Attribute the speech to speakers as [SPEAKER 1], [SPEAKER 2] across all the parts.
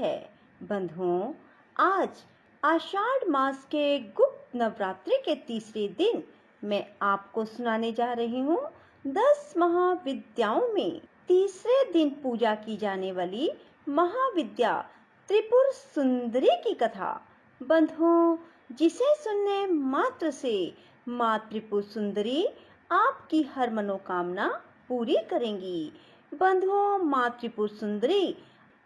[SPEAKER 1] है। बंधुओं, आज आषाढ़ मास के गुप्त नवरात्रि के तीसरे दिन मैं आपको सुनाने जा रही हूँ 10 महाविद्याओं में तीसरे दिन पूजा की जाने वाली महाविद्या त्रिपुर सुंदरी की कथा। बंधुओं, जिसे सुनने मात्र से माँ त्रिपुर सुंदरी आपकी हर मनोकामना पूरी करेंगी। बंधुओं, माँ त्रिपुर सुंदरी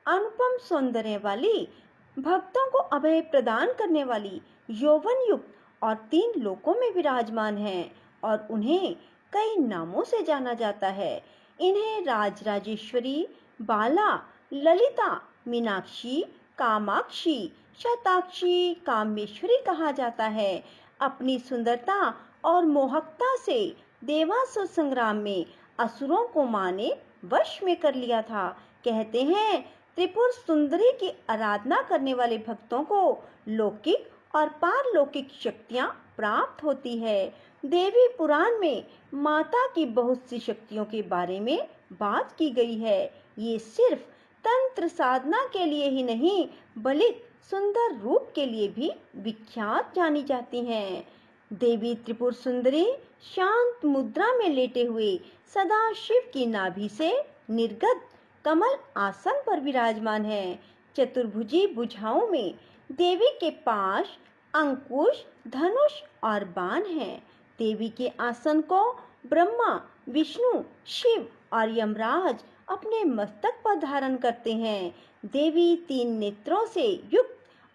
[SPEAKER 1] अनुपम सौंदर्य वाली, भक्तों को अभय प्रदान करने वाली, यौवन युक्त और 3 लोकों में विराजमान है और उन्हें कई नामों से जाना जाता है। इन्हें राजराजेश्वरी, बाला, ललिता, मीनाक्षी, कामाक्षी, शताक्षी, कामेश्वरी कहा जाता है। अपनी सुंदरता और मोहकता से देवासुर संग्राम में असुरों को मां ने वश में कर लिया था। कहते हैं, त्रिपुर सुंदरी की आराधना करने वाले भक्तों को लौकिक और पारलौकिक शक्तियां प्राप्त होती है। देवी पुराण में माता की बहुत सी शक्तियों के बारे में बात की गई है। ये सिर्फ तंत्र साधना के लिए ही नहीं, बल्कि सुंदर रूप के लिए भी विख्यात जानी जाती हैं। देवी त्रिपुर सुंदरी शांत मुद्रा में लेटे हुए सदा शिव की नाभि से निर्गत कमल आसन पर विराजमान है। चतुर्भुजी भुजाओं में देवी के पास अंकुश, धनुष और बाण हैं। देवी के आसन को ब्रह्मा, विष्णु, शिव और यमराज अपने मस्तक पर धारण करते हैं। देवी 3 नेत्रों से युक्त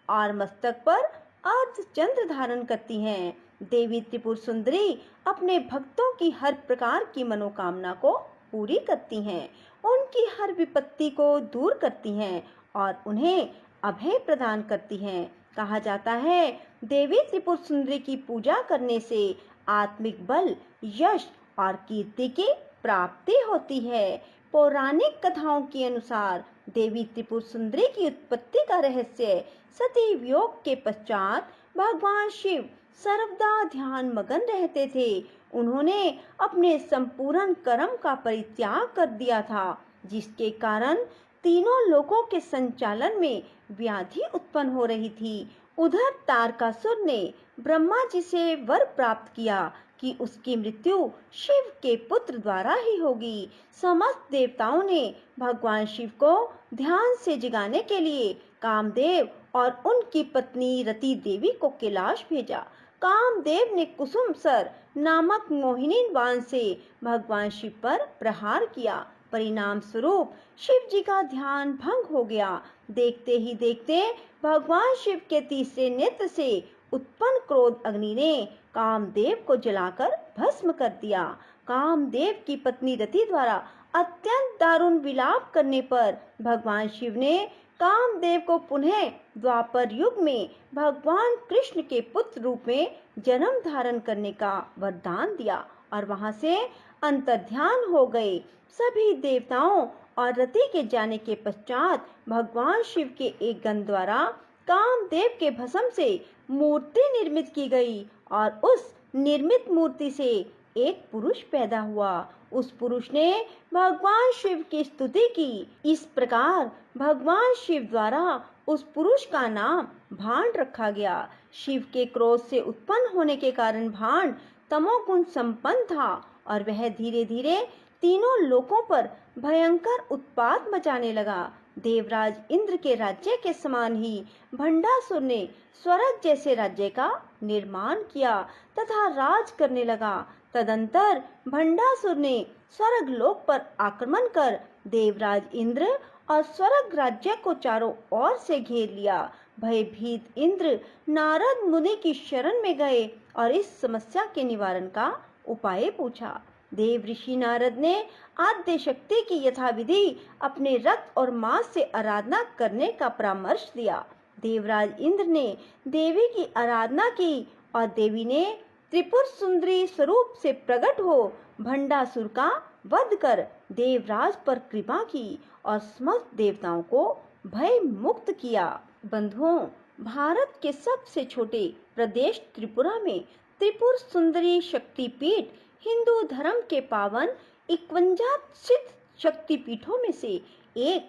[SPEAKER 1] और मस्तक पर अर्धचंद्र धारण करती हैं। देवी त्रिपुर सुंदरी अपने भक्तों की हर प्रकार की मनोकामना को पूरी करती हैं, उनकी हर विपत्ति को दूर करती हैं और उन्हें अभय प्रदान करती हैं। कहा जाता है, देवी त्रिपुर सुंदरी की पूजा करने से आत्मिक बल, यश और कीर्ति की प्राप्ति होती है। पौराणिक कथाओं के अनुसार देवी त्रिपुर सुंदरी की उत्पत्ति का रहस्य सती वियोग के पश्चात भगवान शिव सर्वदा ध्यान मगन रहते थे। उन्होंने अपने संपूर्ण कर्म का परित्याग कर दिया था, जिसके कारण तीनों लोकों के संचालन में व्याधि उत्पन्न हो रही थी। उधर तारकासुर ने ब्रह्मा जी से वर प्राप्त किया कि उसकी मृत्यु शिव के पुत्र द्वारा ही होगी। समस्त देवताओं ने भगवान शिव को ध्यान से जगाने के लिए कामदेव और उनकी पत्नी रति देवी को कैलाश भेजा। कामदेव ने कुसुम सर नामक मोहिनी बाण से भगवान शिव पर प्रहार किया। परिणाम स्वरूप शिव जी का ध्यान भंग हो गया। देखते ही देखते भगवान शिव के तीसरे नेत्र से उत्पन्न क्रोध अग्नि ने कामदेव को जलाकर भस्म कर दिया। कामदेव की पत्नी रति द्वारा अत्यंत दारुण विलाप करने पर भगवान शिव ने कामदेव को पुनः द्वापर युग में भगवान कृष्ण के पुत्र रूप में जन्म धारण करने का वरदान दिया और वहां से अंतर्ध्यान हो गए। सभी देवताओं और रति के जाने के पश्चात भगवान शिव के एक गण द्वारा कामदेव के भस्म से मूर्ति निर्मित की गई और उस निर्मित मूर्ति से एक पुरुष पैदा हुआ। उस पुरुष ने भगवान शिव की स्तुति की। इस प्रकार भगवान शिव द्वारा उस पुरुष का नाम भांड रखा गया। शिव के क्रोध से उत्पन्न होने के कारण भांड तमोगुण संपन्न था और वह धीरे धीरे तीनों लोकों पर भयंकर उत्पात मचाने लगा। देवराज इंद्र के राज्य के समान ही भंडासुर ने स्वर्ग जैसे राज्य का निर्माण किया तथा राज करने लगा। तदंतर भंडासुर ने स्वर्ग लोक पर आक्रमण कर देवराज इंद्र और स्वर्ग राज्य को चारों ओर से घेर लिया। भयभीत इंद्र नारद मुनि की शरण में गए और इस समस्या के निवारण का उपाय पूछा। देव ऋषि नारद ने आद्य शक्ति की यथाविधि अपने रक्त और मांस से आराधना करने का परामर्श दिया। देवराज इंद्र ने देवी की आराधना की और देवी ने त्रिपुर सुंदरी स्वरूप से प्रकट हो भंडासुर का वध कर देवराज पर कृपा की और समस्त देवताओं को भय मुक्त किया। बंधुओं, भारत के सबसे छोटे प्रदेश त्रिपुरा में त्रिपुर सुंदरी शक्तिपीठ हिंदू धर्म के पावन 51 सिद्ध शक्तिपीठों में से एक